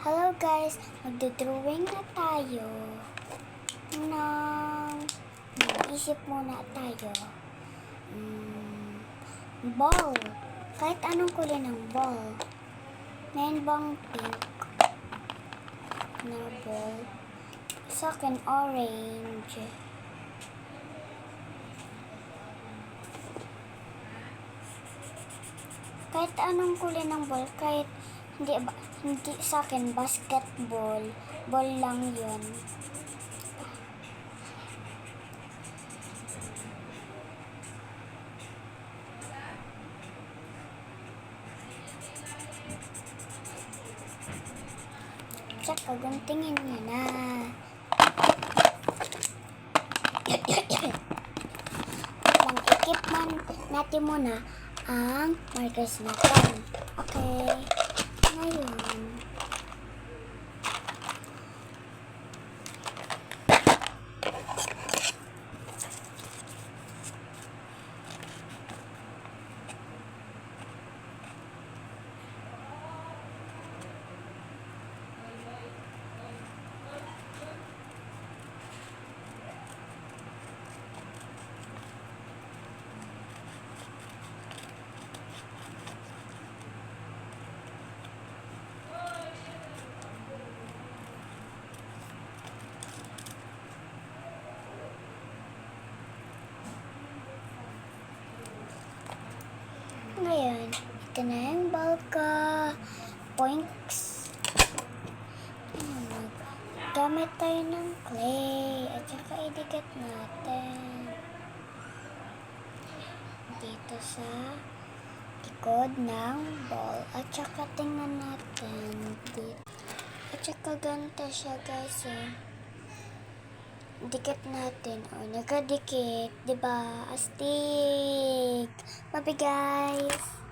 Hello guys, magdodrawing na tayo ng isip muna tayo. Ball. Kahit anong kulay ng ball. Ngayon bang pink na ball? Sa akin orange. Kahit anong kulay ng ball, kahit hindi sa akin basketball, ball lang yun. Tsaka guntingin niya na. Lang ikip man natin muna ang markers natin. Okay. Ngayon, ito na yung ball ko. Points. Gamit tayo ng clay at saka idikit natin dito sa likod ng ball at saka tingnan natin dito. At saka ganito siya guys dikit natin o nakadikit, diba? Astig! Bye guys!